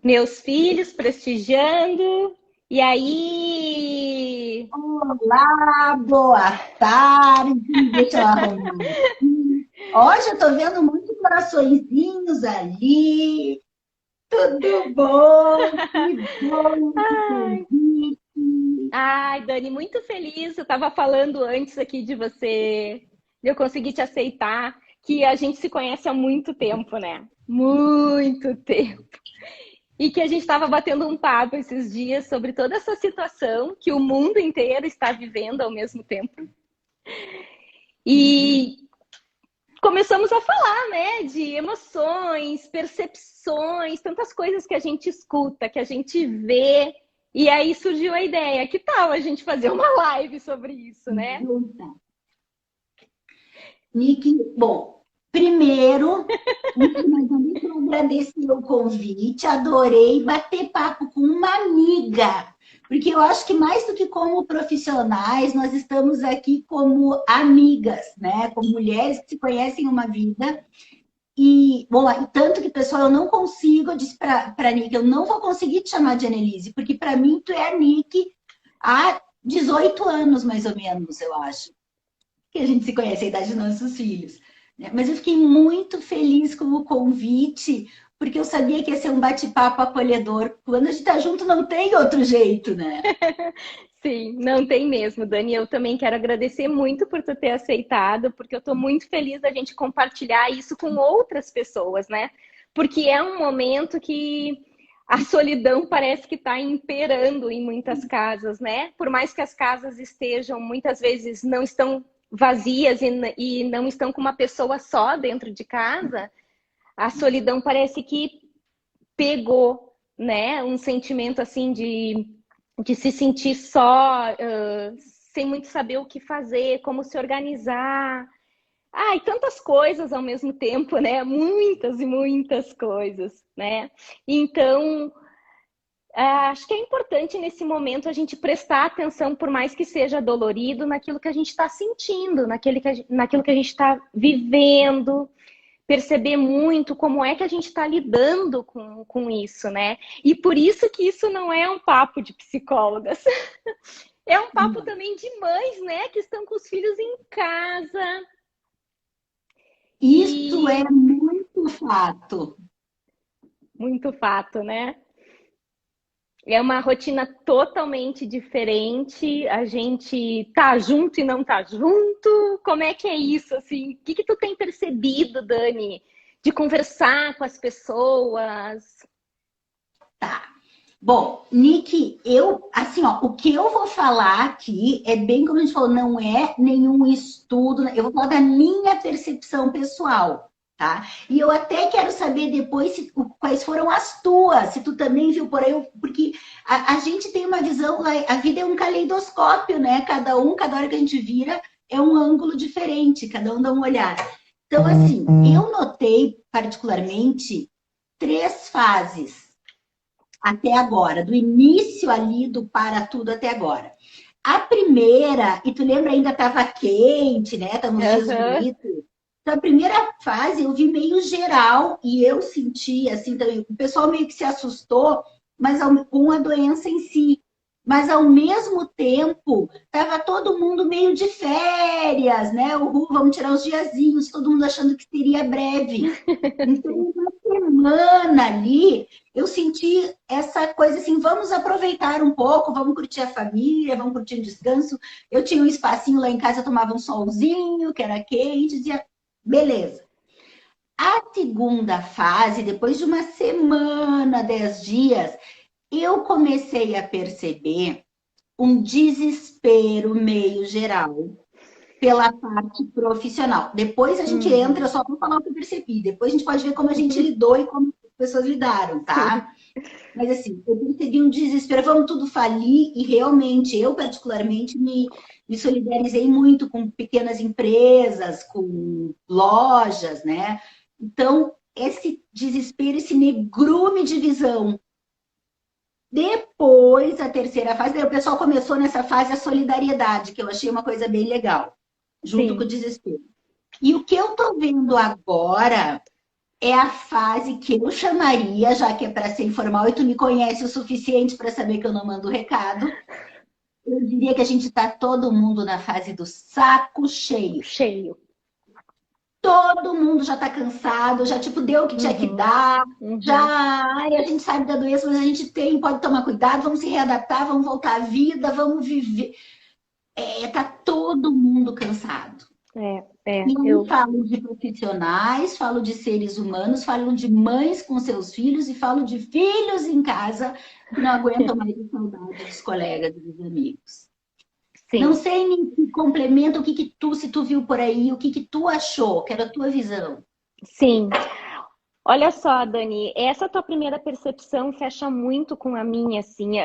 Meus filhos prestigiando. E aí? Olá, boa tarde. Deixa eu arrumar aqui. Ó, já tô vendo muitos coraçõezinhos ali. Tudo bom? Que bom esse Ai, convite. ai, Dani, muito feliz. Eu estava falando antes aqui de você, de eu conseguir te aceitar, que a gente se conhece há muito tempo, né? Muito tempo. E que a gente estava batendo um papo esses dias sobre toda essa situação que o mundo inteiro está vivendo ao mesmo tempo. E começamos a falar, né, de emoções, percepções, tantas coisas que a gente escuta, que a gente vê. E aí surgiu a ideia, que tal a gente fazer uma live sobre isso, né? Junta. Nick, bom, primeiro, antes de mais nada, deixa eu agradecer o convite, adorei bater papo com uma amiga, porque eu acho que mais do que como profissionais, nós estamos aqui como amigas, né? Como mulheres que se conhecem uma vida. E, bom, tanto que, pessoal, eu não consigo, eu disse para Nick, eu não vou conseguir te chamar de Annelise, porque para mim tu é a Nick há 18 anos, mais ou menos, eu acho que a gente se conhece a idade dos nossos filhos. Né? Mas eu fiquei muito feliz com o convite, porque eu sabia que ia ser um bate-papo acolhedor. Quando a gente está junto, não tem outro jeito, né? Sim, não tem mesmo, Dani. Eu também quero agradecer muito por tu ter aceitado, porque eu estou muito feliz da gente compartilhar isso com outras pessoas, né? Porque é um momento que a solidão parece que está imperando em muitas casas, né? Por mais que as casas estejam, muitas vezes não estão vazias e não estão com uma pessoa só dentro de casa, a solidão parece que pegou, né? Um sentimento assim de se sentir só, sem muito saber o que fazer, como se organizar. Ah, e tantas coisas ao mesmo tempo, né? Muitas e muitas coisas, né? Então, acho que é importante nesse momento a gente prestar atenção, por mais que seja dolorido, naquilo que a gente está sentindo, naquilo que a gente está vivendo, perceber muito como é que a gente está lidando com isso, né? E por isso que isso não é um papo de psicólogas, é um papo também de mães, né? Que estão com os filhos em casa. Isso é E muito fato. muito fato, né? É uma rotina totalmente diferente. A gente tá junto e não tá junto. Como é que é isso, assim? O que que tu tem percebido, Dani, de conversar com as pessoas? Tá. Bom, Nick, assim, ó, o que eu vou falar aqui é bem como a gente falou, não é nenhum estudo, né? Eu vou falar da minha percepção pessoal, tá? E eu até quero saber depois quais foram as tuas, se tu também viu por aí, porque a gente tem uma visão, a vida é um caleidoscópio, né? Cada hora que a gente vira é um ângulo diferente, cada um dá uma olhada. Então, assim, eu notei particularmente três fases até agora, do início ali do para tudo até agora. A primeira, e tu lembra, ainda estava quente, né? Estamos uns dias Aham. bonitos. Então, a primeira fase eu vi meio geral e eu senti assim também. O pessoal meio que se assustou, mas com a doença em si. Mas ao mesmo tempo, estava todo mundo meio de férias, né? Vamos tirar uns diazinhos, todo mundo achando que seria breve. Então, Sim. uma semana ali, eu senti essa coisa assim, vamos aproveitar um pouco, vamos curtir a família, vamos curtir o descanso. Eu tinha um espacinho lá em casa, eu tomava um solzinho, que era quente, dizia, beleza. A segunda fase, depois de uma semana, 10 dias, eu comecei a perceber um desespero meio geral pela parte profissional. Depois a gente entra, Uhum. só para falar o que eu percebi. Depois a gente pode ver como a gente lidou e como as pessoas lidaram, Sim. tá? Mas assim, eu percebi um desespero, vamos tudo falir, e realmente, eu particularmente me solidarizei muito com pequenas empresas, com lojas, né? Então, esse desespero, esse negrume de visão. Depois, a terceira fase, daí o pessoal começou nessa fase a solidariedade, que eu achei uma coisa bem legal, junto com o Sim. desespero. E o que eu tô vendo agora é a fase que eu chamaria, já que é para ser informal, e tu me conhece o suficiente para saber que eu não mando recado. Eu diria que a gente está todo mundo na fase do saco cheio. Cheio. Todo mundo já está cansado, já tipo deu o que tinha que dar, já ai, a gente sabe da doença, mas a gente pode tomar cuidado, vamos se readaptar, vamos voltar à vida, vamos viver. Tá todo mundo cansado. E eu falo de profissionais, falo de seres humanos, falo de mães com seus filhos e falo de filhos em casa que não aguentam mais a saudade dos colegas e dos amigos. Sim. Não sei nem complementa o que tu, se tu viu por aí, o que tu achou, que era a tua visão. Sim. Olha só, Dani, essa tua primeira percepção fecha muito com a minha, assim.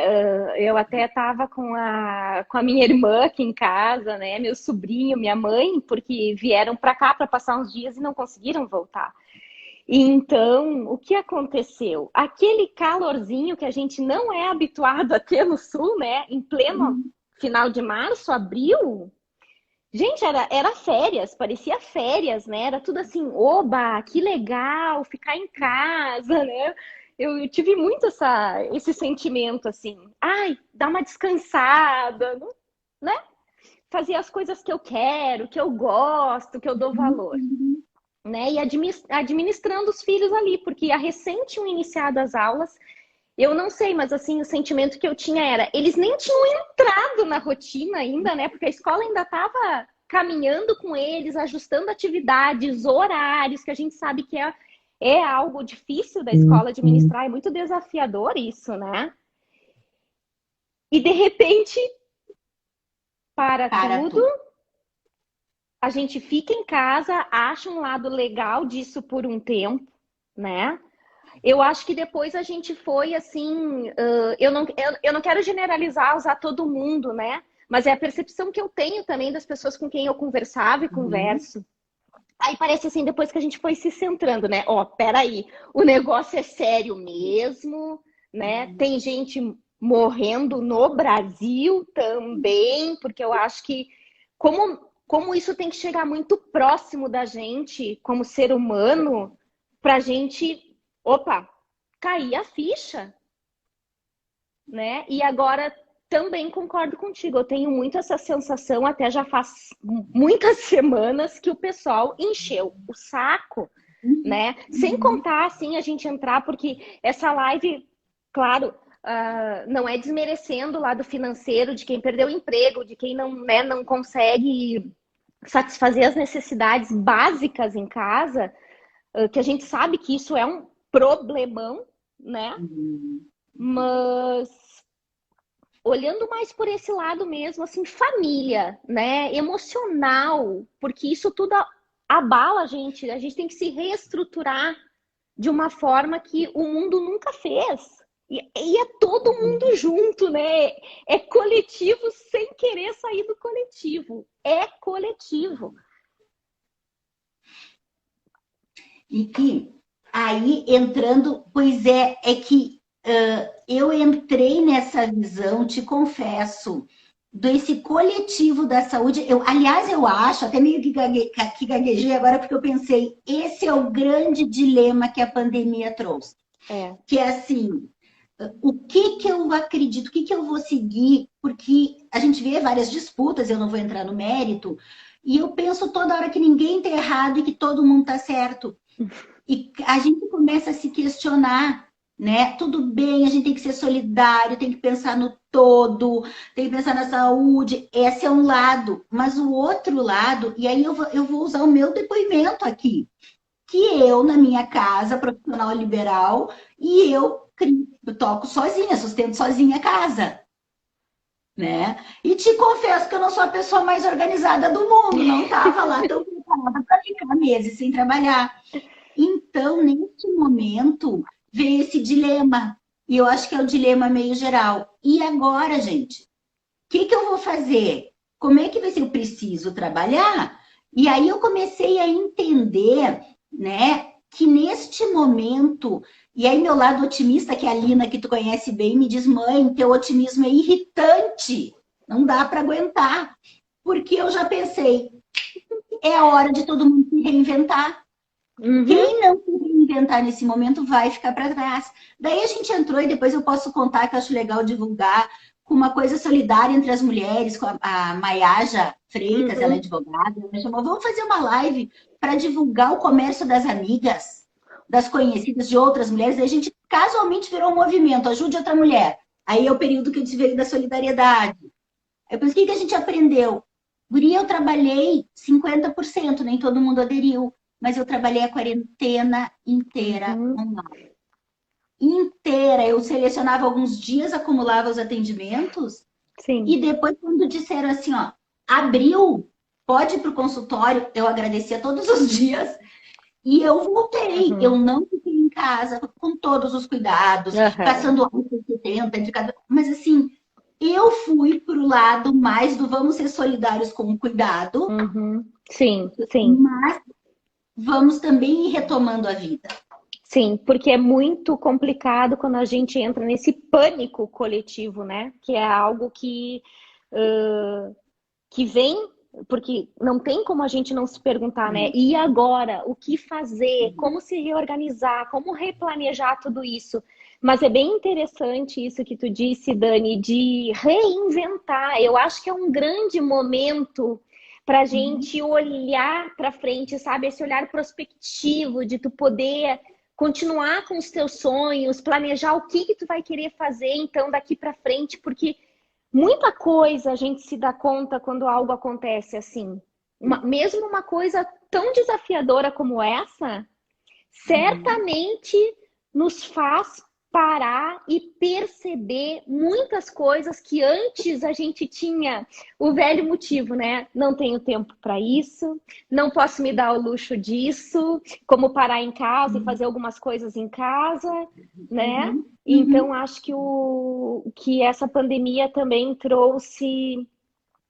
Eu até estava com a minha irmã aqui em casa, né? Meu sobrinho, minha mãe, porque vieram para cá para passar uns dias e não conseguiram voltar. Então, o que aconteceu? Aquele calorzinho que a gente não é habituado a ter no sul, né? Em pleno final de março, abril, gente, era férias, parecia férias, né? Era tudo assim, oba, que legal, ficar em casa, né? Eu tive muito esse sentimento assim, ai, dá uma descansada, né? Fazer as coisas que eu quero, que eu gosto, que eu dou valor. Né? E administrando os filhos ali, porque recém tinham iniciado as aulas. Eu não sei, mas assim, o sentimento que eu tinha era, eles nem tinham entrado na rotina ainda, né? Porque a escola ainda estava caminhando com eles, ajustando atividades, horários, que a gente sabe que é algo difícil da escola administrar, é muito desafiador isso, né? E de repente, para tudo, a gente fica em casa, acha um lado legal disso por um tempo, né? Eu acho que depois a gente foi assim, eu não quero generalizar, usar todo mundo, né? Mas é a percepção que eu tenho também das pessoas com quem eu conversava e converso. Aí parece assim, depois que a gente foi se centrando, né? Ó, peraí, o negócio é sério mesmo, né? Tem gente morrendo no Brasil também, porque eu acho que como isso tem que chegar muito próximo da gente, como ser humano, pra gente cair a ficha, né? E agora também concordo contigo, eu tenho muito essa sensação, até já faz muitas semanas que o pessoal encheu o saco, né? Sem contar, assim, a gente entrar, porque essa live, claro, não é desmerecendo o lado financeiro de quem perdeu o emprego, de quem não, né, não consegue satisfazer as necessidades básicas em casa, que a gente sabe que isso é um problemão, né? Mas olhando mais por esse lado mesmo, assim, família, né? Emocional, porque isso tudo abala a gente tem que se reestruturar de uma forma que o mundo nunca fez. E é todo mundo junto, né? É coletivo sem querer sair do coletivo. É coletivo. E que aí entrando, pois é que eu entrei nessa visão, te confesso, desse coletivo da saúde. Aliás, eu acho, até meio que gaguejei agora, porque eu pensei, esse é o grande dilema que a pandemia trouxe. Que é assim, o que eu acredito, o que eu vou seguir, porque a gente vê várias disputas, eu não vou entrar no mérito, e eu penso toda hora que ninguém está errado e que todo mundo está certo. E a gente começa a se questionar, né? Tudo bem, a gente tem que ser solidário, tem que pensar no todo, tem que pensar na saúde. Esse é um lado, mas o outro lado, e aí eu vou usar o meu depoimento aqui, que eu, na minha casa, profissional liberal, e eu toco sozinha, sustento sozinha a casa. Né? E te confesso que eu não sou a pessoa mais organizada do mundo, não estava lá tão preparada para ficar meses sem trabalhar. Então, neste momento, veio esse dilema. E eu acho que é o dilema meio geral. E agora, gente? O que eu vou fazer? Como é que vai ser? Eu preciso trabalhar? E aí eu comecei a entender, né, que neste momento... E aí meu lado otimista, que é a Lina, que tu conhece bem, me diz, mãe, teu otimismo é irritante. Não dá para aguentar. Porque eu já pensei, é a hora de todo mundo se reinventar. Uhum. Quem não se reinventar nesse momento vai ficar para trás. Daí a gente entrou, e depois eu posso contar, que eu acho legal divulgar, com uma coisa solidária entre as mulheres, com a Maiaja Freitas, ela é Uhum. advogada, ela me chamou, vamos fazer uma live para divulgar o comércio das amigas, das conhecidas de outras mulheres. Daí a gente casualmente virou um movimento, ajude outra mulher. Aí é o período que eu desveio da solidariedade. Eu pensei, o que a gente aprendeu? Guria, eu trabalhei 50%, nem todo mundo aderiu, mas eu trabalhei a quarentena inteira Uhum. online. Inteira. Eu selecionava alguns dias, acumulava os atendimentos, Sim. e depois, quando disseram assim, ó, abriu, pode ir para o consultório, eu agradecia todos os dias, e eu voltei. Eu Uhum. não fiquei em casa com todos os cuidados, Aham. passando álcool 70 entre cada. Mas assim, eu fui para o lado mais do vamos ser solidários com o cuidado, Uhum. Sim, sim. mas vamos também ir retomando a vida. Sim, porque é muito complicado quando a gente entra nesse pânico coletivo, né? Que é algo que vem, porque não tem como a gente não se perguntar, né? E agora? O que fazer? Como se reorganizar? Como replanejar tudo isso? Mas é bem interessante isso que tu disse, Dani, de reinventar. Eu acho que é um grande momento para a gente olhar para frente, sabe? Esse olhar prospectivo de tu poder continuar com os teus sonhos, planejar o que tu vai querer fazer então daqui para frente, porque muita coisa a gente se dá conta quando algo acontece assim. Mesmo uma coisa tão desafiadora como essa, certamente nos faz parar e perceber muitas coisas que antes a gente tinha o velho motivo, né? Não tenho tempo para isso, não posso me dar o luxo disso, como parar em casa e fazer algumas coisas em casa, né? Uhum, Então uhum. acho que essa pandemia também trouxe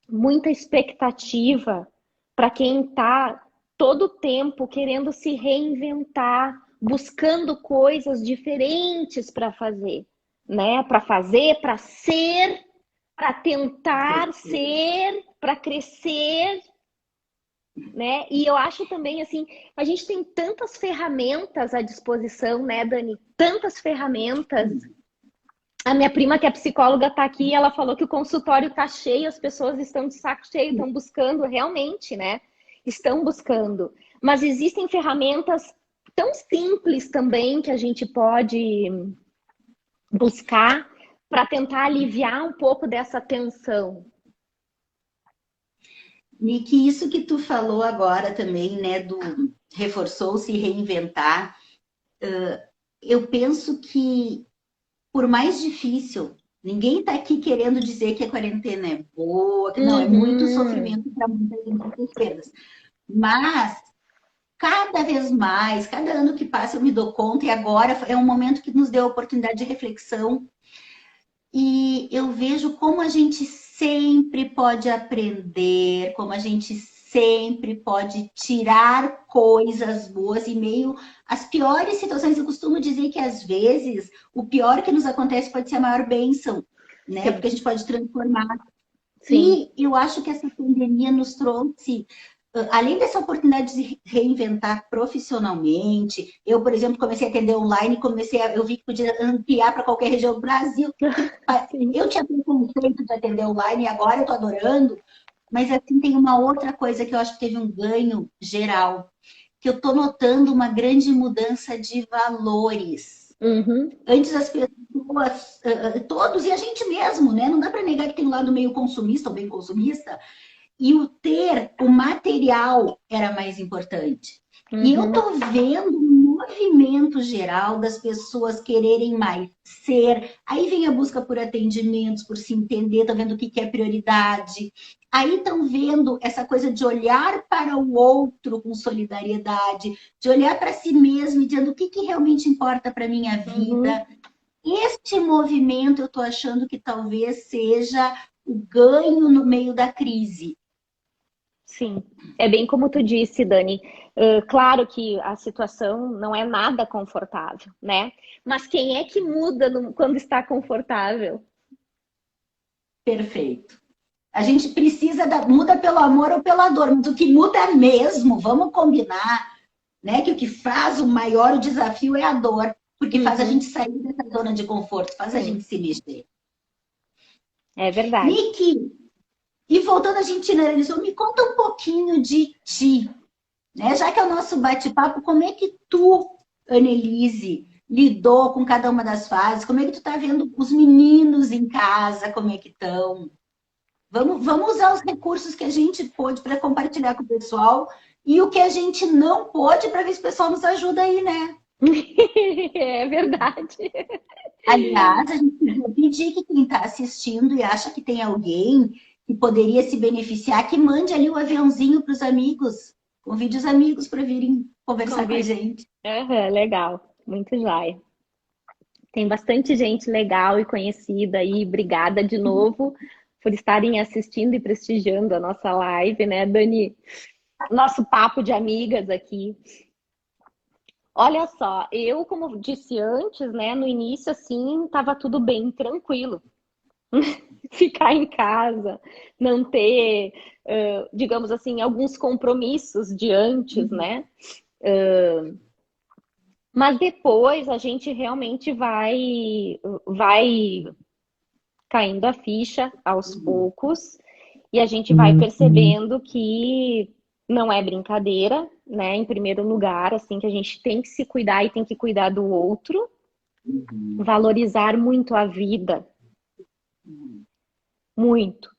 muita expectativa para quem está todo o tempo querendo se reinventar, buscando coisas diferentes para fazer, né? Para fazer, para ser, para tentar ser, para crescer, né? E eu acho também assim, a gente tem tantas ferramentas à disposição, né, Dani? Tantas ferramentas. A minha prima, que é psicóloga, está aqui e ela falou que o consultório está cheio, as pessoas estão de saco cheio, estão buscando realmente, né? Estão buscando. Mas existem ferramentas tão simples também que a gente pode buscar para tentar aliviar um pouco dessa tensão. Nick, isso que tu falou agora também, né, do reforçou se reinventar, eu penso que, por mais difícil, ninguém está aqui querendo dizer que a quarentena é boa, que não, é muito Uhum. sofrimento para muita gente, muitas perdas. Mas, cada vez mais, cada ano que passa, eu me dou conta, e agora é um momento que nos deu a oportunidade de reflexão, e eu vejo como a gente sempre pode aprender, como a gente sempre pode tirar coisas boas em meio às piores situações. Eu costumo dizer que, às vezes, o pior que nos acontece pode ser a maior bênção, né? Sim, Porque a gente pode transformar. sim. E eu acho que essa pandemia nos trouxe, além dessa oportunidade de se reinventar profissionalmente. Eu, por exemplo, comecei a atender online, eu vi que podia ampliar para qualquer região do Brasil. Sim. Eu tinha preconceito de atender online e agora eu estou adorando. Mas assim, tem uma outra coisa que eu acho que teve um ganho geral, que eu estou notando uma grande mudança de valores. Uhum. Antes as pessoas, todos, e a gente mesmo, né? Não dá para negar que tem um lado meio consumista ou bem consumista, e o ter, o material era mais importante. E eu Uhum. tô vendo um movimento geral das pessoas quererem mais ser. Aí vem a busca por atendimentos, por se entender, tá vendo o que é prioridade. Aí estão vendo essa coisa de olhar para o outro com solidariedade, de olhar para si mesmo e dizendo o que realmente importa para minha Uhum. vida. Este movimento eu estou achando que talvez seja o ganho no meio da crise. Sim, é bem como tu disse, Dani. Claro que a situação não é nada confortável, né? Mas quem é que muda quando está confortável? Perfeito. A gente precisa muda pelo amor ou pela dor, mas o que muda mesmo, vamos combinar, né? Que o que faz o maior desafio é a dor, porque faz a gente sair dessa zona de conforto, faz a gente se mexer. É verdade. Nick, e voltando a gente generalizou, me conta um pouquinho de ti, né? Já que é o nosso bate-papo, como é que tu, Annelise, lidou com cada uma das fases? Como é que tu tá vendo os meninos em casa, como é que estão? Vamos usar os recursos que a gente pôde para compartilhar com o pessoal e o que a gente não pôde para ver se o pessoal nos ajuda aí, né? É verdade. Aliás, a gente podia pedir que quem está assistindo e acha que tem alguém que poderia se beneficiar, que mande ali o aviãozinho para os amigos. Convide os amigos para virem conversar com a gente. Legal. Muito jóia. Tem bastante gente legal e conhecida aí. Obrigada de novo por estarem assistindo e prestigiando a nossa live, né, Dani? Nosso papo de amigas aqui. Olha só, eu, como disse antes, né, no início, assim, tava tudo bem tranquilo. Ficar em casa, não ter, digamos assim, alguns compromissos de antes, né? Mas depois a gente realmente vai caindo a ficha aos poucos e a gente vai percebendo que não é brincadeira, né? Em primeiro lugar, assim, que a gente tem que se cuidar e tem que cuidar do outro, valorizar muito a vida, muito.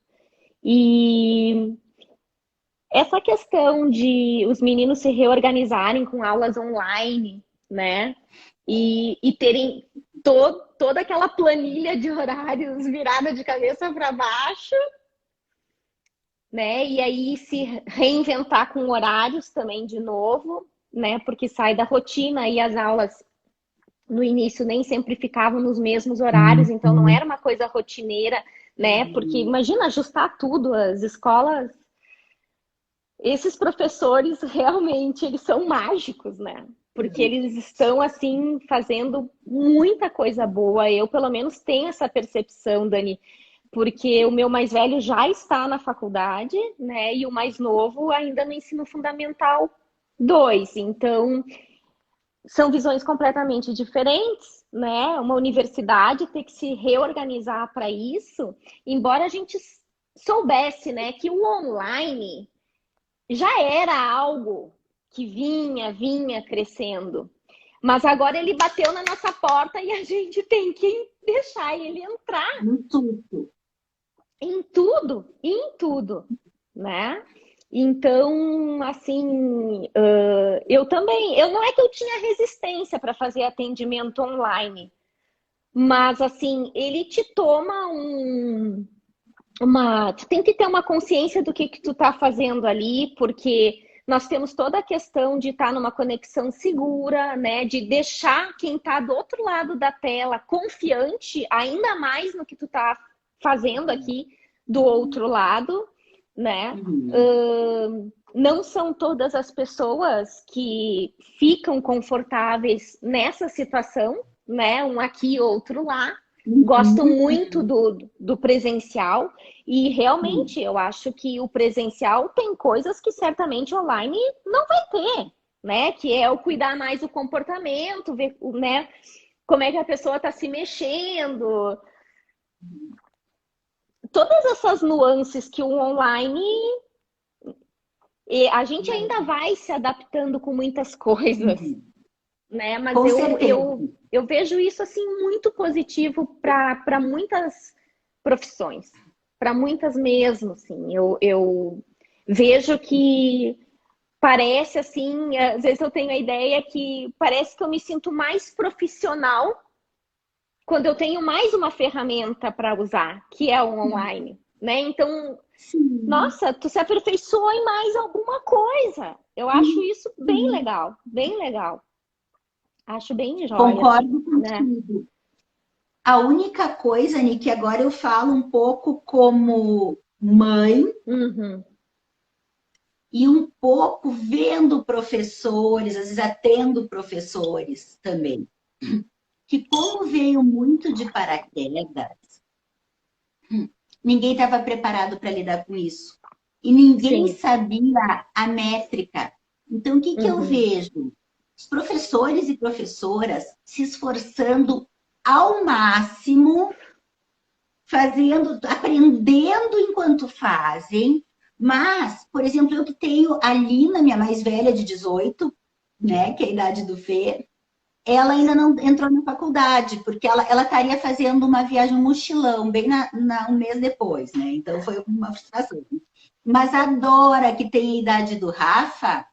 E essa questão de os meninos se reorganizarem com aulas online, né? E terem toda aquela planilha de horários virada de cabeça para baixo, né? E aí se reinventar com horários também de novo, né? Porque sai da rotina e as aulas no início nem sempre ficavam nos mesmos horários, então não era uma coisa rotineira, né? Porque imagina ajustar tudo, as escolas, esses professores realmente eles são mágicos, né? Porque eles estão assim fazendo muita coisa boa. Eu pelo menos tenho essa percepção, Dani, porque o meu mais velho já está na faculdade, né? E o mais novo ainda no ensino fundamental 2. Então, são visões completamente diferentes, né? Uma universidade ter que se reorganizar para isso, embora a gente soubesse, né, que o online já era algo que vinha crescendo. Mas agora ele bateu na nossa porta e a gente tem que deixar ele entrar. Em tudo, né? Então, assim, eu também, não é que eu tinha resistência para fazer atendimento online, mas assim, ele te toma tu tem que ter uma consciência do que tu tá fazendo ali, porque nós temos toda a questão de estar numa conexão segura, né? De deixar quem tá do outro lado da tela confiante ainda mais no que tu tá fazendo aqui do outro lado, né? Não são todas as pessoas que ficam confortáveis nessa situação, né? Um aqui, outro lá. Gostam muito do presencial e realmente eu acho que o presencial tem coisas que certamente online não vai ter, né? Que é o cuidar mais do comportamento, ver, né? Como é que a pessoa está se mexendo. Todas essas nuances que o online a gente ainda vai se adaptando com muitas coisas, né? Mas eu vejo isso assim muito positivo para muitas profissões, para muitas mesmo, assim. Eu vejo que parece assim, às vezes eu tenho a ideia que parece que eu me sinto mais profissional quando eu tenho mais uma ferramenta para usar, que é o online, né? Então, nossa, tu se aperfeiçoou em mais alguma coisa. Eu acho isso bem legal, bem legal. Acho bem jóia. Concordo contigo. Né? A única coisa, Nick, agora eu falo um pouco como mãe e um pouco vendo professores, às vezes atendo professores também, que como veio muito de paraquedas, ninguém estava preparado para lidar com isso. E ninguém sabia a métrica, Então, o que que eu Uhum. vejo? Os professores e professoras se esforçando ao máximo, fazendo, aprendendo enquanto fazem, mas, por exemplo, eu que tenho a Lina, minha mais velha, de 18, né, que é a idade do Fê, ela ainda não entrou na faculdade, porque ela estaria fazendo uma viagem um mochilão, bem um mês depois, né? Então foi uma frustração. Mas a Dora, que tem a idade do Rafa,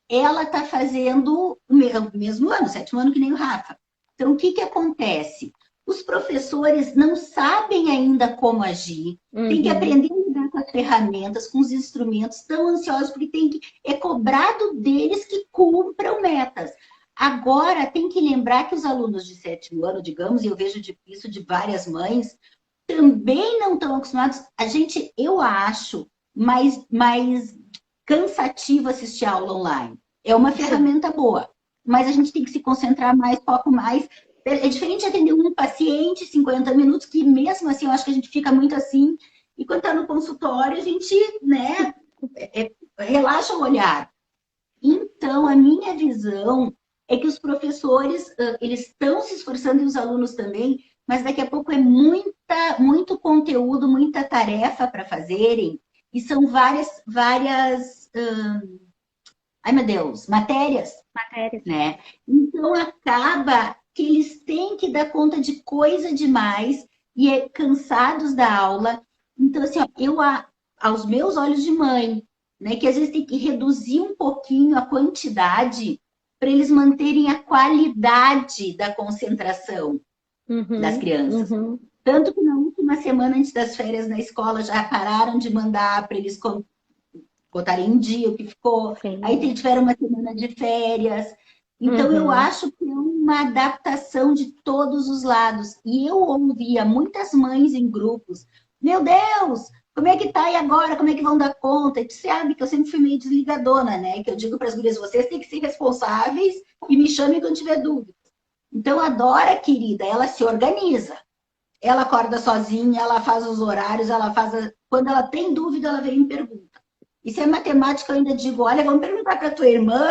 ela está fazendo o mesmo ano, 7º ano que nem o Rafa. Então, o que, que acontece? Os professores não sabem ainda como agir, tem que Uhum. aprender a lidar com as ferramentas, com os instrumentos, tão ansiosos, porque é cobrado deles que cumpram metas. Agora, tem que lembrar que os alunos de 7º ano, digamos, e eu vejo isso de várias mães, também não estão acostumados. A gente, eu acho, mais cansativo assistir a aula online. É uma Sim. ferramenta boa, mas a gente tem que se concentrar mais, foco mais. É diferente de atender um paciente 50 minutos, que mesmo assim eu acho que a gente fica muito assim, e quando está no consultório, a gente, né, relaxa o olhar. Então, a minha visão é que os professores, eles estão se esforçando e os alunos também, mas daqui a pouco é muito conteúdo, muita tarefa para fazerem, e são várias, ai meu Deus, matérias, Matérias. né? Então acaba que eles têm que dar conta de coisa demais e cansados da aula. Então, assim, ó, aos meus olhos de mãe, né, que às vezes tem que reduzir um pouquinho a quantidade para eles manterem a qualidade da concentração das Uhum. crianças. Uhum. Tanto que na última semana antes das férias na escola já pararam de mandar para eles botarem em dia o que ficou. Aí Sim. tiveram uma semana de férias. Então, eu Uhum. acho que é uma adaptação de todos os lados. E eu ouvia muitas mães em grupos: Meu Deus, como é que tá? E agora? Como é que vão dar conta? E tu sabe que eu sempre fui meio desligadona, né? Que eu digo para as gurias: vocês têm que ser responsáveis e me chamem quando tiver dúvida. Então, a Dora, querida, ela se organiza. Ela acorda sozinha, ela faz os horários, ela faz. Quando ela tem dúvida, ela vem e me pergunta. E se é matemática, eu ainda digo, olha, vamos perguntar para tua irmã.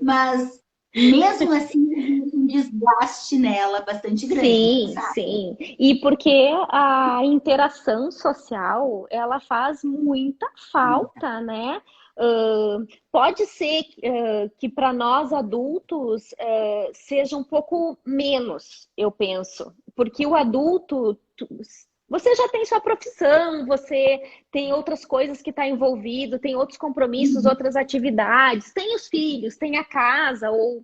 Mas, mesmo assim, um desgaste nela bastante grande, né? Sim, Sabe? sim. E porque a interação social, ela faz muita falta, né? Pode ser que para nós adultos seja um pouco menos, eu penso, porque o adulto, você já tem sua profissão, você tem outras coisas que está envolvido, tem outros compromissos, outras atividades, tem os filhos, tem a casa, ou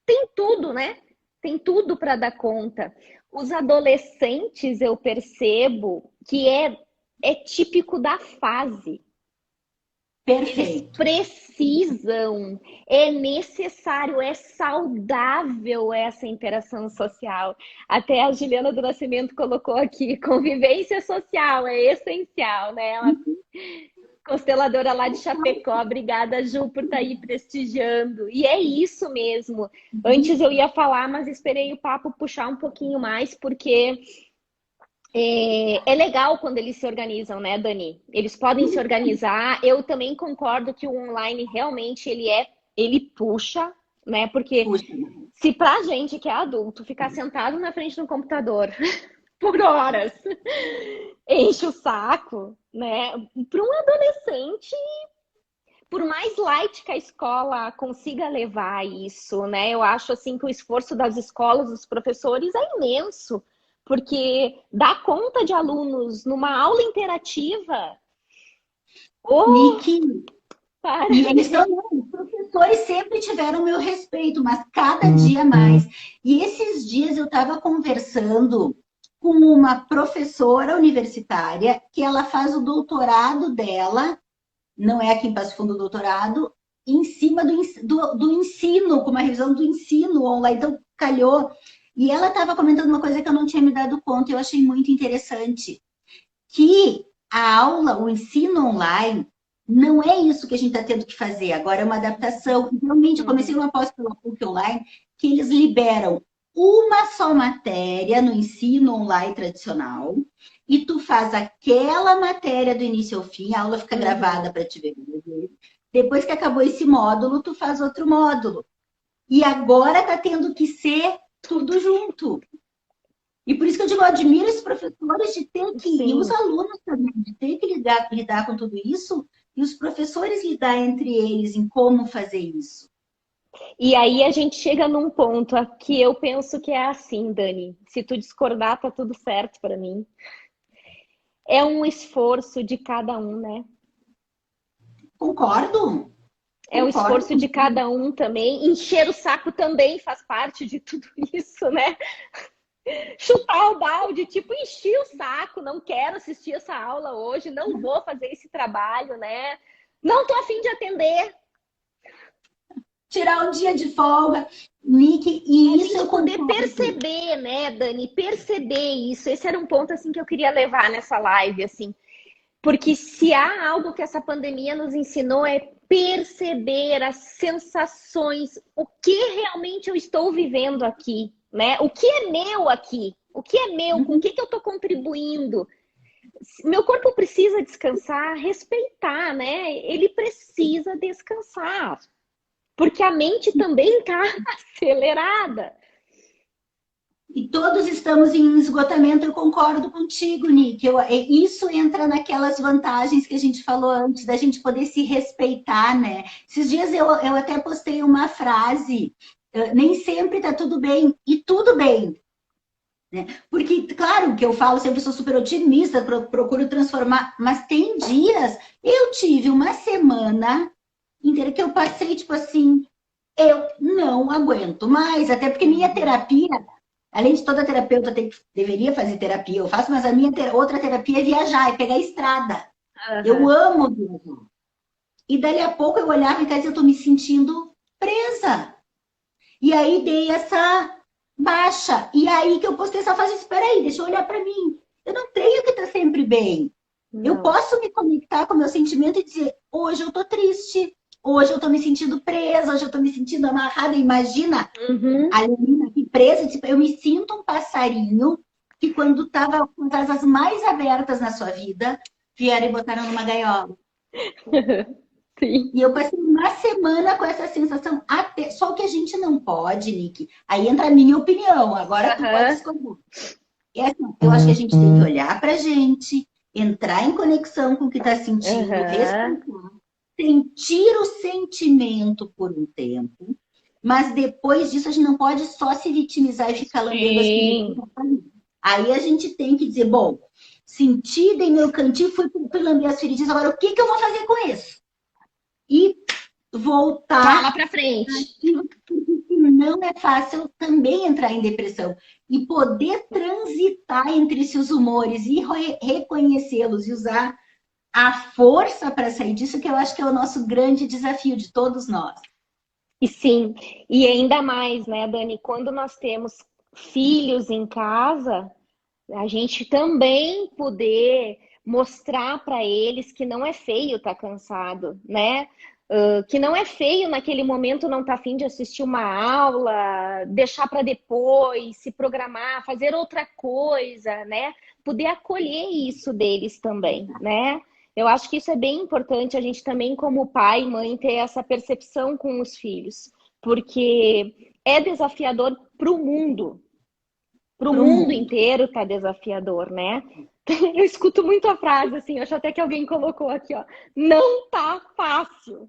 tem tudo, né? Tem tudo para dar conta. Os adolescentes, eu percebo que é típico da fase. Eles Perfeito. precisam, é necessário, é saudável essa interação social. Até a Juliana do Nascimento colocou aqui, convivência social é essencial, né? Ela consteladora lá de Chapecó. Obrigada, Ju, por estar aí prestigiando. E é isso mesmo. Antes eu ia falar, mas esperei o papo puxar um pouquinho mais, porque é legal quando eles se organizam, né, Dani? Eles podem se organizar. Eu também concordo que o online realmente ele puxa, né? Porque Puxa, se pra gente que é adulto ficar sentado na frente do computador por horas enche o saco, né? Para um adolescente, por mais light que a escola consiga levar isso, né? Eu acho assim que o esforço das escolas, dos professores é imenso, porque dar conta de alunos numa aula interativa, oh, Nick, e eles estão, parabéns. os professores sempre tiveram meu respeito, mas cada dia mais. E esses dias eu estava conversando com uma professora universitária que ela faz o doutorado dela, não é aqui em Passo Fundo o doutorado, em cima do ensino, com uma revisão do ensino online. Então, calhou. E ela estava comentando uma coisa que eu não tinha me dado conta, e eu achei muito interessante, que a aula, o ensino online, não é isso que a gente está tendo que fazer. Agora é uma adaptação. Realmente, eu comecei Uhum, uma pós pela PUC online, que eles liberam uma só matéria no ensino online tradicional, e tu faz aquela matéria do início ao fim, a aula fica uhum, gravada para te ver. Depois que acabou esse módulo, tu faz outro módulo. E agora está tendo que ser tudo junto. E por isso que eu digo, eu admiro esses professores de ter que, e os alunos também, de ter que lidar com tudo isso, e os professores lidar entre eles em como fazer isso. E aí a gente chega num ponto que eu penso que é assim, Dani. Se tu discordar, tá tudo certo para mim. É um esforço de cada um, né? Concordo. É o esforço de cada um também. Encher o saco também faz parte de tudo isso, né? Chutar o balde, tipo, enchi o saco, não quero assistir essa aula hoje, não vou fazer esse trabalho, né? Não tô a fim de atender. Tirar um dia de folga, Nick, e isso eu poder perceber, né, Dani? Perceber isso. Esse era um ponto, assim, que eu queria levar nessa live, assim. Porque se há algo que essa pandemia nos ensinou é perceber as sensações, o que realmente eu estou vivendo aqui, né? O que é meu aqui? O que é meu? Com o que eu estou contribuindo? Meu corpo precisa descansar, respeitar, né? Ele precisa descansar. Porque a mente também está acelerada. E todos estamos em esgotamento, eu concordo contigo, Nick. Isso entra naquelas vantagens que a gente falou antes, da gente poder se respeitar, né? Esses dias eu até postei uma frase, nem sempre tá tudo bem, e tudo bem. Né? Porque, claro, que eu falo, sempre sou super otimista, procuro transformar, mas tem dias, eu tive uma semana inteira que eu passei, tipo assim, eu não aguento mais, até porque minha terapia, além de toda terapeuta deveria fazer terapia, eu faço, mas a minha outra terapia é viajar, é pegar a estrada. Uhum. Eu amo viajar. E dali a pouco eu olhava em casa e eu tô me sentindo presa. E aí dei essa baixa. E aí que eu postei essa frase, espera aí, deixa eu olhar para mim. Eu não tenho que estar sempre bem. Não. Eu posso me conectar com o meu sentimento e dizer, hoje eu tô triste, hoje eu tô me sentindo presa, hoje eu tô me sentindo amarrada. Imagina a menina aqui presa, tipo, eu me sinto um passarinho que quando tava com as asas mais abertas na sua vida, vieram e botaram numa gaiola. Sim. E eu passei uma semana com essa sensação, até... só que a gente não pode, Nick. Aí entra a minha opinião, agora tu pode escolher. Eu acho que a gente tem que olhar pra gente, entrar em conexão com o que tá sentindo, respeitar, sentir o sentimento por um tempo, mas depois disso a gente não pode só se vitimizar e ficar lambendo as feridas. Aí a gente tem que dizer, bom, senti, dei meu cantinho, fui lamber as feridas, agora o que eu vou fazer com isso? E voltar lá para frente. Não é fácil também entrar em depressão. E poder transitar entre esses humores e reconhecê-los e usar a força para sair disso, que eu acho que é o nosso grande desafio de todos nós. E sim, e ainda mais, né, Dani, quando nós temos filhos em casa, a gente também poder mostrar para eles que não é feio estar cansado, né? Que não é feio naquele momento não estar a fim de assistir uma aula, deixar para depois, se programar, fazer outra coisa, né? Poder acolher isso deles também, né? Eu acho que isso é bem importante, a gente também, como pai e mãe, ter essa percepção com os filhos, porque é desafiador para o mundo. Para o mundo inteiro tá desafiador, né? Eu escuto muito a frase assim, eu acho até que alguém colocou aqui, ó. Não tá fácil.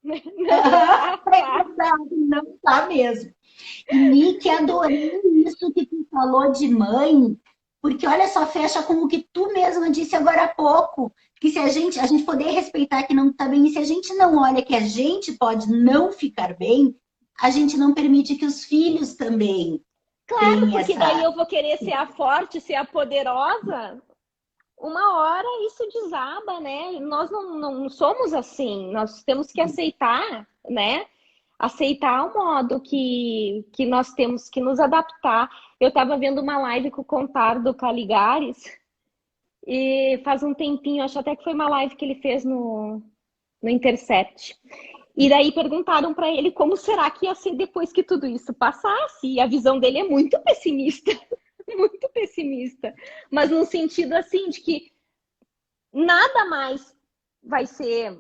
Não tá fácil. Não tá mesmo. E Nick, adorei isso que tu falou de mãe, porque olha só, fecha com o que tu mesma disse agora há pouco, que se a gente poder respeitar que não tá bem, e se a gente não olha que a gente pode não ficar bem, a gente não permite que os filhos também. Claro, porque daí eu vou querer ser a forte, ser a poderosa. Uma hora isso desaba, né? Nós não somos assim. Nós temos que aceitar, né? Aceitar o modo que nós temos que nos adaptar. Eu estava vendo uma live com o Contar do Caligares e faz um tempinho, acho até que foi uma live que ele fez no Intercept. E daí perguntaram para ele como será que ia ser depois que tudo isso passasse. E a visão dele é muito pessimista, muito pessimista. Mas no sentido assim de que nada mais vai ser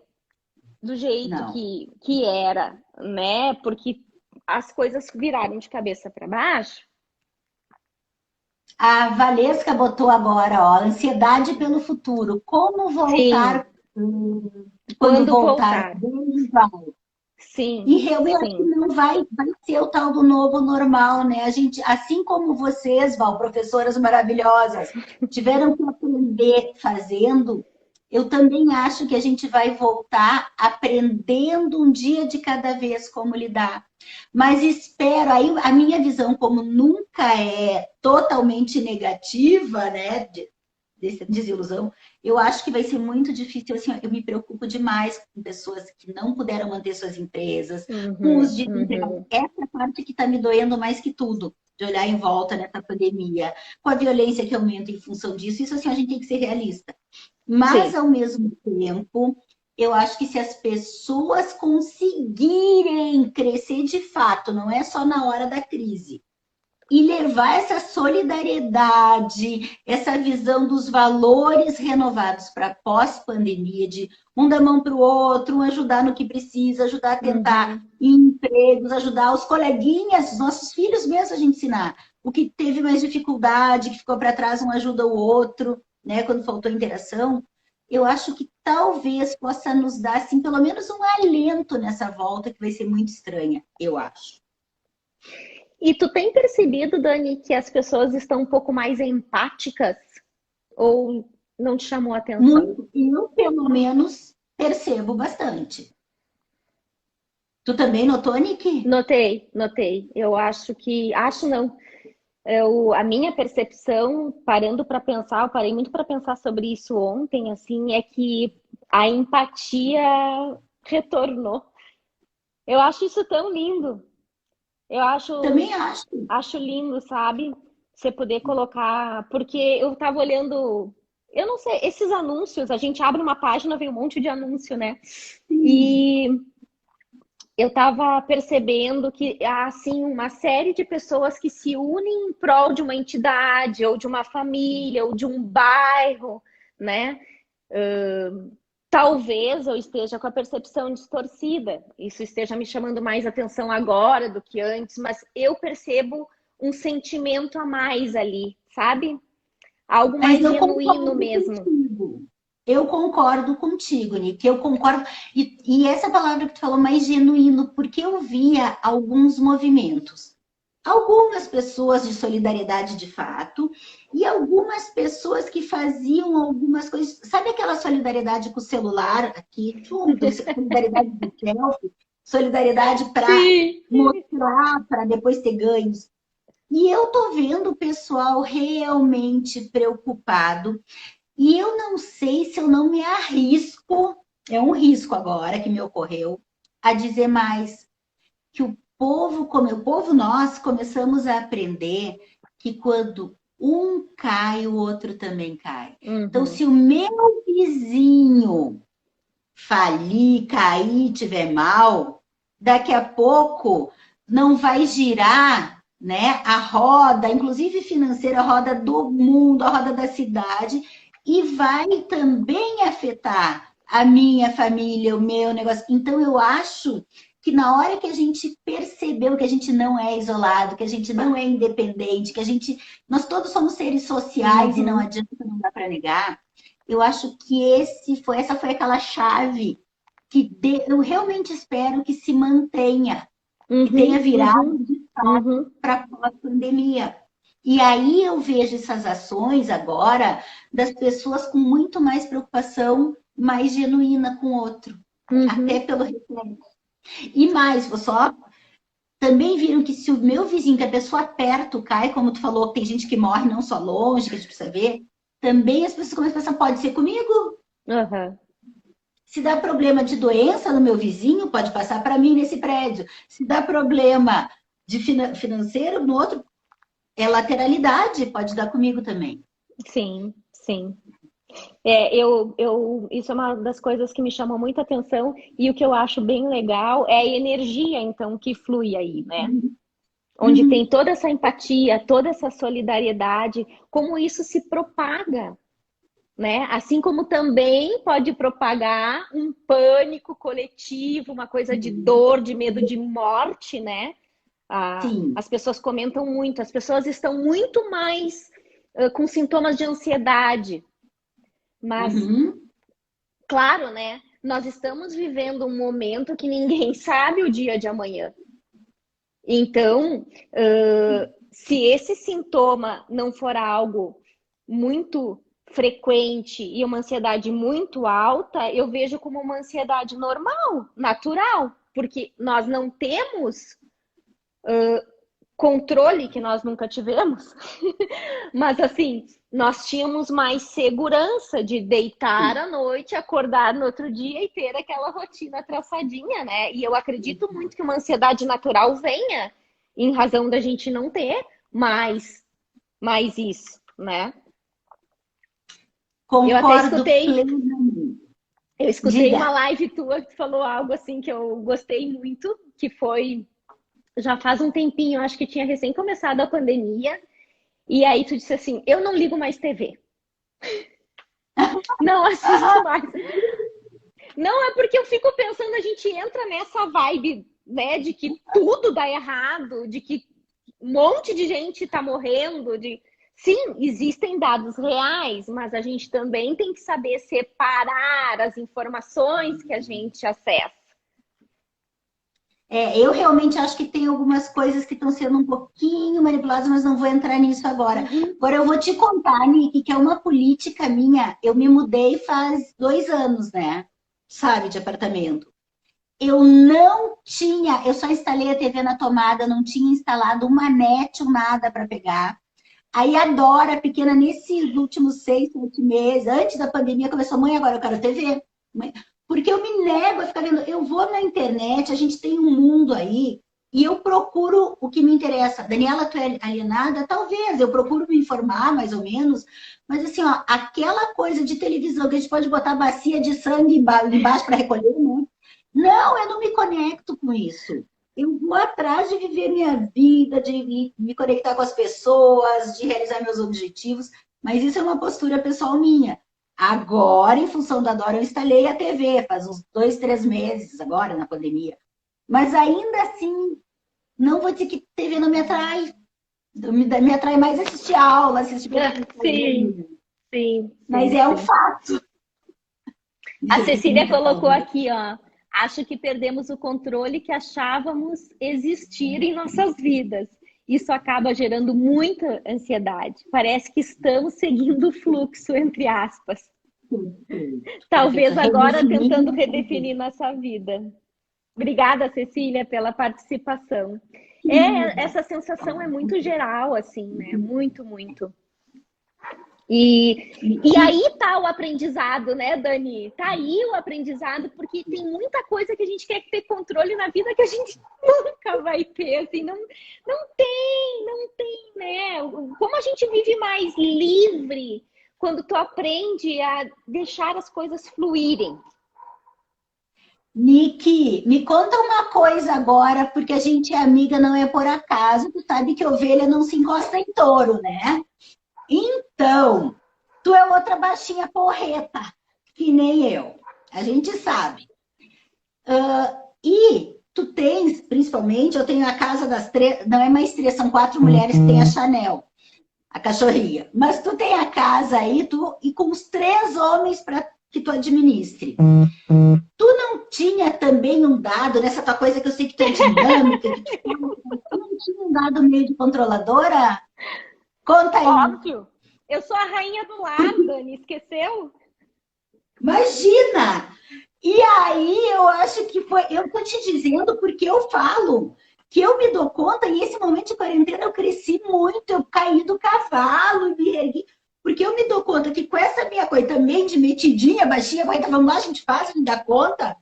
do jeito Não. que era, né? Porque as coisas viraram de cabeça para baixo. A Valesca botou agora, ó, ansiedade pelo futuro. Como Sim, voltar quando quando voltar? voltar. Bem, vai. Sim, E eu acho que sim. não vai ser o tal do novo normal, né? A gente, assim como vocês, Val, professoras maravilhosas, tiveram que aprender fazendo, eu também acho que a gente vai voltar aprendendo um dia de cada vez como lidar. Mas espero, aí a minha visão, como nunca é totalmente negativa, né? Dessa desilusão, eu acho que vai ser muito difícil. Assim, eu me preocupo demais com pessoas que não puderam manter suas empresas, com os Uhum, desempregados. uhum. Essa parte que está me doendo mais que tudo, de olhar em volta nessa pandemia, com a violência que aumenta em função disso. Isso, assim, a gente tem que ser realista. Mas, Sim. ao mesmo tempo, eu acho que se as pessoas conseguirem crescer de fato, não é só na hora da crise, e levar essa solidariedade, essa visão dos valores renovados para pós-pandemia, de um dar mão para o outro, um ajudar no que precisa, ajudar a tentar Uhum. empregos, ajudar os coleguinhas, os nossos filhos mesmo a gente ensinar. O que teve mais dificuldade, que ficou para trás, um ajuda o outro, né? Quando faltou interação. Eu acho que talvez possa nos dar, assim, pelo menos um alento nessa volta, que vai ser muito estranha, eu acho. E tu tem percebido, Dani, que as pessoas estão um pouco mais empáticas ou não te chamou a atenção? Muito, eu, pelo menos, percebo bastante. Tu também notou, Nick? Notei, notei. Eu acho que, acho não. A minha percepção, parando para pensar, eu parei muito para pensar sobre isso ontem, assim, é que a empatia retornou. Eu acho isso tão lindo. Eu Também acho. acho lindo, sabe? Você poder colocar, porque eu tava olhando, eu não sei, esses anúncios, a gente abre uma página, vem um monte de anúncio, né? Sim. E eu estava percebendo que há assim uma série de pessoas que se unem em prol de uma entidade, ou de uma família, ou de um bairro, né? Talvez eu esteja com a percepção distorcida, isso esteja me chamando mais atenção agora do que antes, mas eu percebo um sentimento a mais ali, sabe? Algo Mas mais eu genuíno concordo mesmo. contigo. Eu concordo contigo, Nick. Eu concordo. E essa palavra que tu falou, mais genuíno, porque eu via alguns movimentos. Algumas pessoas de solidariedade de fato, e algumas pessoas que faziam algumas coisas. Sabe aquela solidariedade com o celular aqui? Solidariedade do selfie, solidariedade para Sim. mostrar, para depois ter ganhos. E eu tô vendo o pessoal realmente preocupado. E eu não sei se eu não me arrisco, é um risco agora que me ocorreu, a dizer mais que o povo, como o povo, nós começamos a aprender que quando um cai, o outro também cai. Então, Uhum. se o meu vizinho falir, cair, tiver mal, daqui a pouco não vai girar, né, a roda, inclusive financeira, a roda do mundo, a roda da cidade, e vai também afetar a minha família, o meu negócio. Então, eu acho que na hora que a gente percebeu que a gente não é isolado, que a gente não é independente, que nós todos somos seres sociais e não Uhum. adianta, não dá para negar. Eu acho que essa foi aquela chave eu realmente espero que se mantenha, que tenha Uhum. virado Uhum. de fato Uhum. para a pandemia. E aí eu vejo essas ações agora das pessoas com muito mais preocupação, mais genuína com o outro, até Uhum. pelo reflexo. E mais, vou só também viram que se o meu vizinho, que a pessoa perto cai, como tu falou, tem gente que morre não só longe, que a gente precisa ver, também as pessoas começam a pensar, pode ser comigo? Uhum. Se dá problema de doença no meu vizinho, pode passar para mim nesse prédio. Se dá problema de financeiro no outro, é lateralidade, pode dar comigo também. Sim, sim. Isso é uma das coisas que me chamou muita atenção e o que eu acho bem legal é a energia, então, que flui aí, né? Onde tem Uhum. toda essa empatia, toda essa solidariedade, como isso se propaga, né? Assim como também pode propagar um pânico coletivo, uma coisa de dor, de medo de morte, né? Sim. As pessoas comentam muito, as pessoas estão muito mais com sintomas de ansiedade, mas, Uhum. claro, né? Nós estamos vivendo um momento que ninguém sabe o dia de amanhã. Então, se esse sintoma não for algo muito frequente e uma ansiedade muito alta, eu vejo como uma ansiedade normal, natural, porque nós não temos controle que nós nunca tivemos, mas assim, nós tínhamos mais segurança de deitar à noite, acordar no outro dia e ter aquela rotina traçadinha, né? E eu acredito muito que uma ansiedade natural venha em razão da gente não ter mais isso, né? Eu até Concordo escutei, plenamente. eu escutei uma Diga. live tua que falou algo assim que eu gostei muito, que foi já faz um tempinho, acho que tinha recém começado a pandemia, e aí tu disse assim, eu não ligo mais TV. Não assisto mais. Não, é porque eu fico pensando, a gente entra nessa vibe, né, de que tudo dá errado, de que um monte de gente tá morrendo, de... Sim, existem dados reais, mas a gente também tem que saber separar as informações que a gente acessa. Eu realmente acho que tem algumas coisas que estão sendo um pouquinho manipuladas, mas não vou entrar nisso agora. Uhum. Agora eu vou te contar, Nick, que é uma política minha. Eu me mudei faz 2 anos, né? Sabe, de apartamento. Eu não tinha, eu só instalei a TV na tomada, não tinha instalado uma net ou nada para pegar. Aí a Dora, pequena, nesses últimos 6, 7 meses, antes da pandemia, começou, mãe, agora eu quero TV. Porque eu me nego a ficar vendo. Eu vou na internet, a gente tem um mundo aí, e eu procuro o que me interessa. Daniela, tu é alienada? Talvez, eu procuro me informar, mais ou menos. Mas assim, ó, aquela coisa de televisão que a gente pode botar bacia de sangue embaixo para recolher, né? Não, eu não me conecto com isso. Eu vou atrás de viver minha vida, de me conectar com as pessoas, de realizar meus objetivos, mas isso é uma postura pessoal minha. Agora, em função da Dora, eu instalei a TV, faz uns 2, 3 meses, agora na pandemia. Mas ainda assim, não vou dizer que TV não me atrai. Me atrai mais assistir aula, assistir Sim, sim, mas sim, é um sim. fato. A Dizer, o que que Cecília me tá colocou falando? aqui, ó. Acho que perdemos o controle que achávamos existir em nossas vidas. Isso acaba gerando muita ansiedade. Parece que estamos seguindo o fluxo, entre aspas. Talvez Perfeito. agora Redefinir. tentando redefinir nossa vida. Obrigada, Cecília, pela participação. Essa sensação é muito geral, assim, né? Muito, muito. E aí tá o aprendizado, né, Dani? Tá aí o aprendizado, porque tem muita coisa que a gente quer ter controle na vida que a gente nunca vai ter, assim, não tem, né? Como a gente vive mais livre quando tu aprende a deixar as coisas fluírem. Nick, me conta uma coisa agora, porque a gente é amiga, não é por acaso. Tu sabe que ovelha não se encosta em touro, né? Então, tu é outra baixinha porreta, que nem eu. A gente sabe. E tu tens, principalmente, eu tenho a casa das 3, não é mais 3, são 4 mulheres que tem a Chanel, a cachorrinha. Mas tu tem a casa aí, e com os 3 homens para que tu administre. Tu não tinha também um dado, nessa tua coisa que eu sei que tu é dinâmica, tu não tinha um dado meio de controladora? Conta aí. Óbvio. Eu sou a rainha do lar, Dani, esqueceu? Imagina! E aí eu acho que foi. Eu tô te dizendo porque eu falo que eu me dou conta, e esse momento de quarentena eu cresci muito, eu caí do cavalo e me ergui. Porque eu me dou conta que com essa minha coisa também de metidinha, baixinha, vai, vamos lá, a gente faz, a gente dá conta.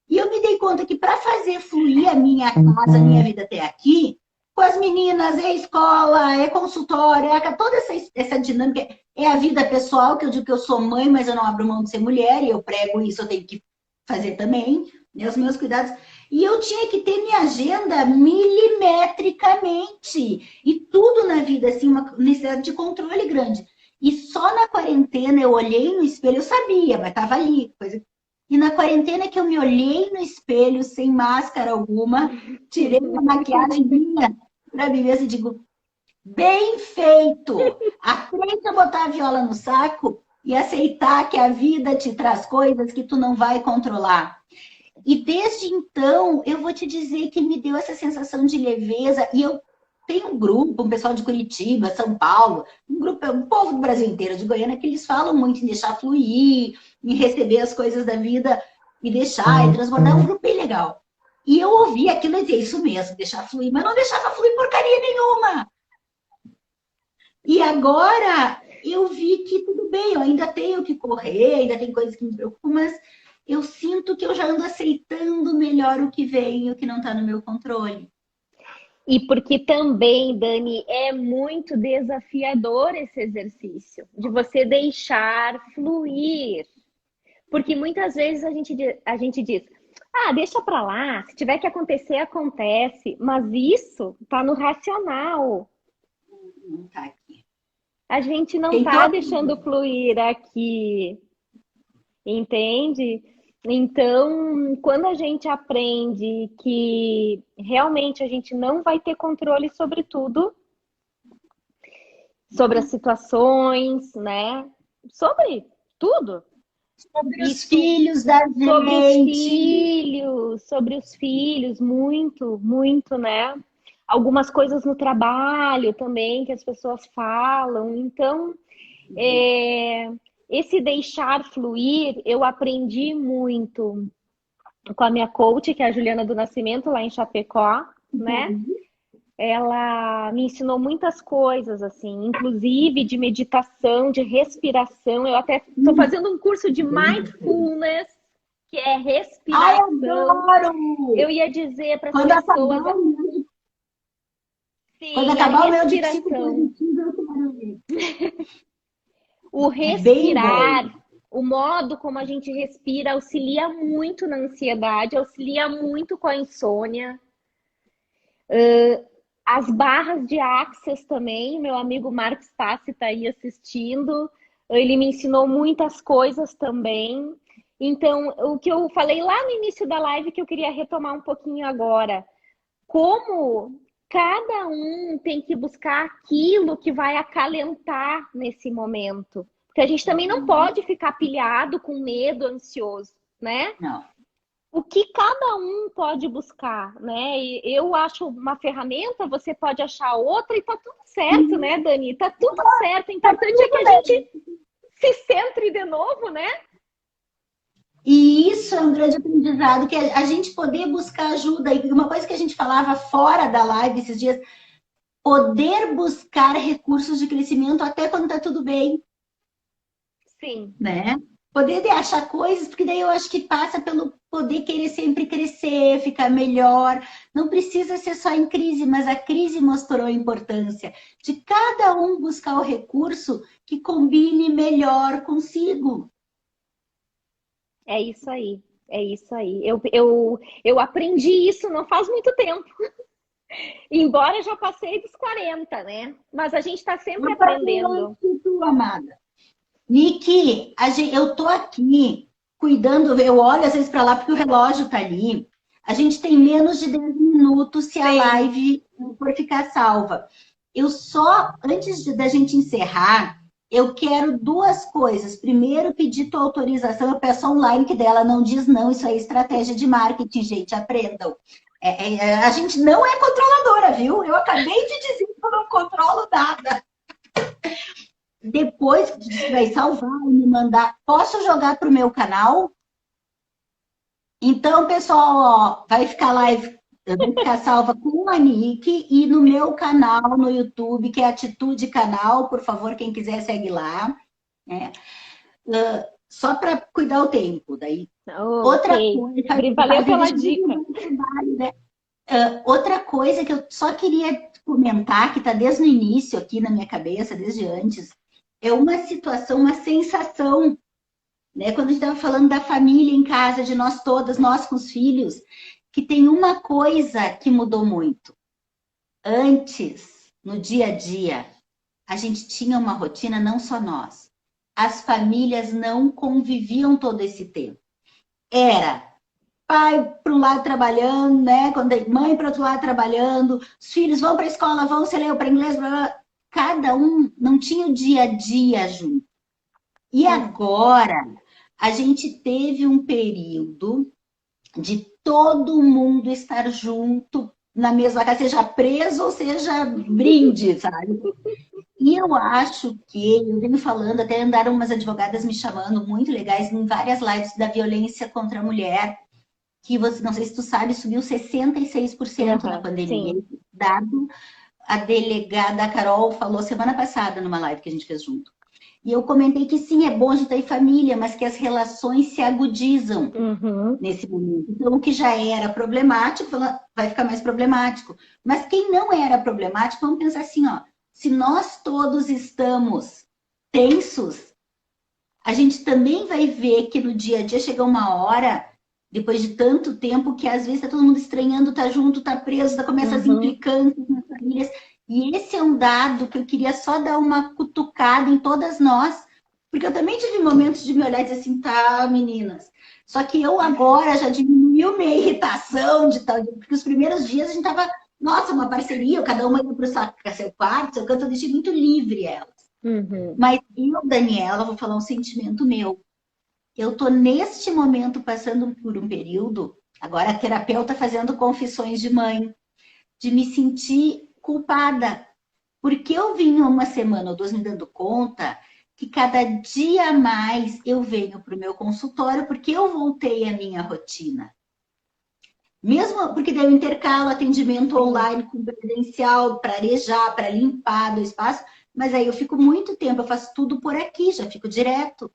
E eu me dei conta que para fazer fluir a minha casa, a minha vida até aqui, com as meninas, é escola, é consultório, é toda essa dinâmica, é a vida pessoal, que eu digo que eu sou mãe, mas eu não abro mão de ser mulher, e eu prego isso, eu tenho que fazer também, né, os meus cuidados. E eu tinha que ter minha agenda milimetricamente. E tudo na vida, assim, uma necessidade de controle grande. E só na quarentena eu olhei no espelho, eu sabia, mas estava ali. E na quarentena que eu me olhei no espelho, sem máscara alguma, tirei a maquiagem minha para mim mesma e digo, bem feito! Aprende a botar a viola no saco e aceitar que a vida te traz coisas que tu não vai controlar. E desde então, eu vou te dizer que me deu essa sensação de leveza. E eu tenho um grupo, um pessoal de Curitiba, São Paulo, um grupo, um povo do Brasil inteiro, de Goiânia, que eles falam muito em deixar fluir, em receber as coisas da vida e deixar, e transbordar. É um grupo bem legal. E eu ouvi aquilo e dizia, isso mesmo, deixar fluir, mas não deixava fluir porcaria nenhuma. E agora eu vi que tudo bem, eu ainda tenho que correr, ainda tem coisas que me preocupam, mas eu sinto que eu já ando aceitando melhor o que vem e o que não está no meu controle. E porque também, Dani, é muito desafiador esse exercício de você deixar fluir. Porque muitas vezes a gente diz, ah, deixa pra lá, se tiver que acontecer, acontece. Mas isso tá no racional. Não tá aqui. A gente não Tem tá todo... deixando fluir aqui, entende? Então, quando a gente aprende que realmente a gente não vai ter controle sobre tudo, sobre as situações, né? Sobre tudo. Sobre os filhos da gente. Sobre os filhos, muito, muito, né? Algumas coisas no trabalho também que as pessoas falam. Então, esse deixar fluir, eu aprendi muito com a minha coach, que é a Juliana do Nascimento, lá em Chapecó, né? Ela me ensinou muitas coisas, assim, inclusive de meditação, de respiração. Eu até estou fazendo um curso de mindfulness, que é respiração. Ai, adoro! Eu ia dizer para as Quando pessoas... acabar o meu... Sim, Quando acabar o meu de psicopositivo, eu quero ver. O É bem respirar, bom. o modo como a gente respira auxilia muito na ansiedade, auxilia muito com a insônia. As barras de Access também, meu amigo Marcos Tassi está aí assistindo. Ele me ensinou muitas coisas também. Então, o que eu falei lá no início da live, que eu queria retomar um pouquinho agora. Como cada um tem que buscar aquilo que vai acalentar nesse momento. Porque a gente também não pode ficar pilhado com medo, ansioso, né? Não. O que cada um pode buscar, né? E eu acho uma ferramenta, você pode achar outra e tá tudo certo, né, Dani? Tá tudo certo. O importante é que a gente se centre de novo, né? E isso é um grande aprendizado, que a gente poder buscar ajuda. E uma coisa que a gente falava fora da live esses dias, poder buscar recursos de crescimento até quando tá tudo bem. Sim. Né? Poder achar coisas, porque daí eu acho que passa pelo poder querer sempre crescer, ficar melhor. Não precisa ser só em crise, mas a crise mostrou a importância de cada um buscar o recurso que combine melhor consigo. É isso aí, é isso aí. Eu aprendi isso não faz muito tempo. Embora já passei dos 40, né? Mas a gente está sempre aprendendo. Muito, amada. Niki, eu tô aqui cuidando, eu olho às vezes para lá porque o relógio tá ali. A gente tem menos de 10 minutos se a live for ficar salva. Eu só, antes da gente encerrar, eu quero duas coisas. Primeiro, pedir tua autorização, eu peço online, que dela não diz não, isso é estratégia de marketing, gente, aprendam. A gente não é controladora, viu? Eu acabei de dizer que eu não controlo nada. Depois que você vai salvar e me mandar, posso jogar para o meu canal? Então, pessoal, ó, vai ficar live, vai ficar salva com a Nick e no meu canal no YouTube, que é Atitude Canal, por favor, quem quiser segue lá. Né? Só para cuidar o tempo. Daí. Outra coisa. Valeu pela dica. Trabalho, né? Outra coisa que eu só queria comentar, que está desde o início aqui na minha cabeça, desde antes, é uma situação, uma sensação, né? Quando a gente estava falando da família em casa, de nós todas, nós com os filhos, que tem uma coisa que mudou muito. Antes, no dia a dia, a gente tinha uma rotina, não só nós. As famílias não conviviam todo esse tempo. Era pai para um lado trabalhando, né? Mãe para outro lado trabalhando, os filhos vão para a escola, vão se ler para inglês, blá, blá. Cada um não tinha o dia a dia junto. E agora a gente teve um período de todo mundo estar junto na mesma casa, seja preso ou seja brinde, sabe? E eu acho que, eu venho falando, até andaram umas advogadas me chamando, muito legais, em várias lives da violência contra a mulher, que você, não sei se tu sabe, subiu 66% na pandemia. Sim. Dado a delegada Carol falou semana passada numa live que a gente fez junto. E eu comentei que sim, é bom a gente ter família, mas que as relações se agudizam nesse momento. Então, o que já era problemático vai ficar mais problemático. Mas quem não era problemático, vamos pensar assim, ó, se nós todos estamos tensos, a gente também vai ver que no dia a dia chega uma hora, depois de tanto tempo, que às vezes está todo mundo estranhando, tá junto, tá preso, começa as implicâncias nas famílias. E esse é um dado que eu queria só dar uma cutucada em todas nós, porque eu também tive momentos de me olhar e dizer assim, tá, meninas. Só que eu agora já diminuiu minha irritação de tal, porque os primeiros dias a gente tava, nossa, uma parceria, cada uma ia para o seu quarto, seu canto, eu deixei muito livre elas. Mas eu, Daniela, vou falar um sentimento meu. Eu tô neste momento passando por um período, agora a terapeuta fazendo confissões de mãe, de me sentir culpada. Porque eu vim uma semana ou duas me dando conta que cada dia mais eu venho para o meu consultório porque eu voltei à minha rotina. Mesmo porque daí eu intercalo atendimento online com presencial, para arejar, para limpar do espaço, mas aí eu fico muito tempo, eu faço tudo por aqui, já fico direto.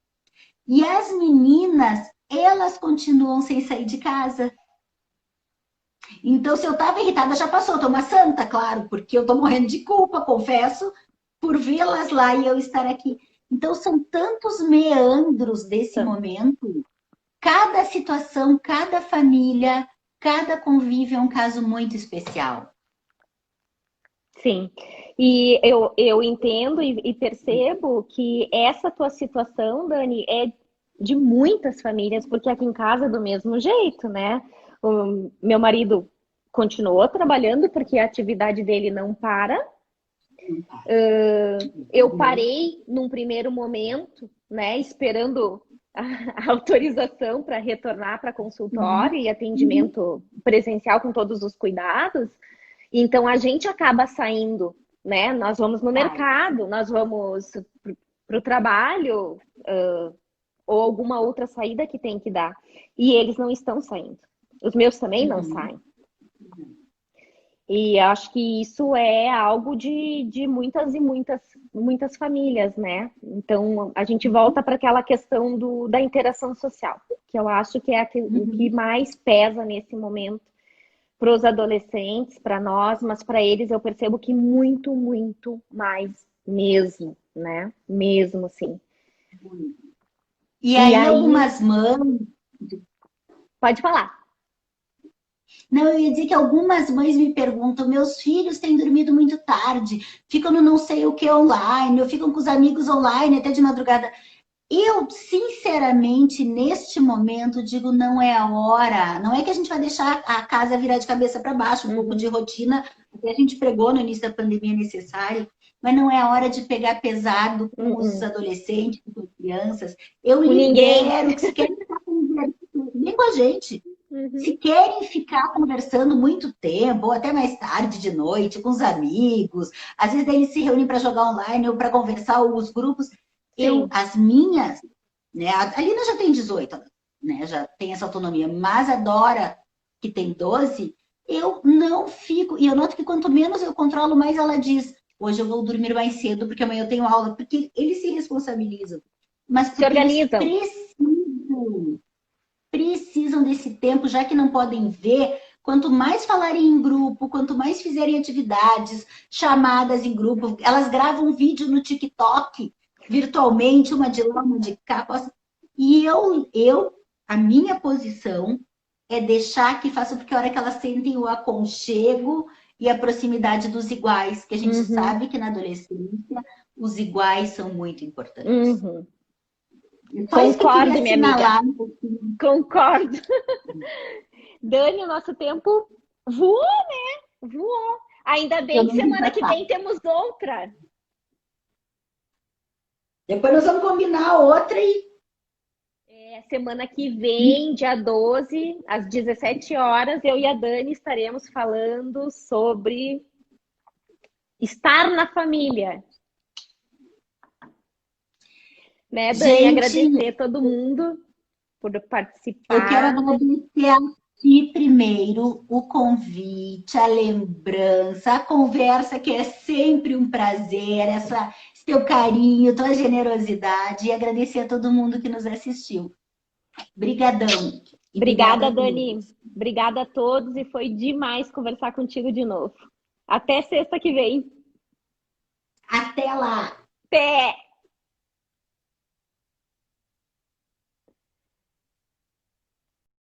E as meninas, elas continuam sem sair de casa. Então, se eu estava irritada, já passou. Eu tô uma santa, claro, porque eu tô morrendo de culpa, confesso, por vê-las lá e eu estar aqui. Então, são tantos meandros desse momento. Cada situação, cada família, cada convívio é um caso muito especial. Sim. E eu entendo e percebo que essa tua situação, Dani, é de muitas famílias, porque aqui em casa é do mesmo jeito, né? O meu marido continuou trabalhando porque a atividade dele não para. Eu parei num primeiro momento, né, esperando a autorização para retornar para consultório e atendimento presencial com todos os cuidados. Então a gente acaba saindo, né? Nós vamos no mercado, nós vamos para o trabalho, ou alguma outra saída que tem que dar. E eles não estão saindo. Os meus também não saem. E acho que isso é algo de muitas e muitas famílias, né? Então a gente volta para aquela questão da interação social, que eu acho que é o que mais pesa nesse momento para os adolescentes, para nós, mas para eles eu percebo que muito, muito mais mesmo, né? Mesmo assim. E aí algumas mães... Pode falar. Não, eu ia dizer que algumas mães me perguntam, meus filhos têm dormido muito tarde, ficam no não sei o que online, ou ficam com os amigos online até de madrugada. Eu, sinceramente, neste momento, digo, não é a hora. Não é que a gente vai deixar a casa virar de cabeça para baixo, um pouco de rotina, que a gente pregou no início da pandemia necessário, mas não é a hora de pegar pesado com os adolescentes, com as crianças. Eu libero que se querem ficar conversando, nem com a gente. Se querem ficar conversando muito tempo, ou até mais tarde de noite, com os amigos, às vezes eles se reúnem para jogar online ou para conversar, os grupos. As minhas, né? A Lina já tem 18, né? Já tem essa autonomia, mas a Dora, que tem 12, eu não fico. E eu noto que quanto menos eu controlo, mais ela diz: hoje eu vou dormir mais cedo, porque amanhã eu tenho aula. Porque eles se responsabilizam. Mas porque se organizam. Eles precisam desse tempo, já que não podem ver. Quanto mais falarem em grupo, quanto mais fizerem atividades, chamadas em grupo, elas gravam um vídeo no TikTok virtualmente, uma de lá, uma de cá. E a minha posição é deixar que façam, porque a hora que elas sentem o aconchego, e a proximidade dos iguais, que a gente sabe que na adolescência os iguais são muito importantes. Uhum. Só isso que eu Concordo, queria minha amiga. assinalar um pouquinho. Concordo. Dani, o nosso tempo voou, né? Voou. Ainda bem que semana que vem temos outra. Depois nós vamos combinar outra e... Semana que vem, dia 12, às 17 horas, eu e a Dani estaremos falando sobre estar na família. Né, Dani? Gente, agradecer a todo mundo por participar. Eu quero agradecer aqui primeiro o convite, a lembrança, a conversa, que é sempre um prazer, seu carinho, tua generosidade, e agradecer a todo mundo que nos assistiu. Obrigadão. Obrigada, Dani. Obrigada a todos e foi demais conversar contigo de novo. Até sexta que vem. Até lá. Até!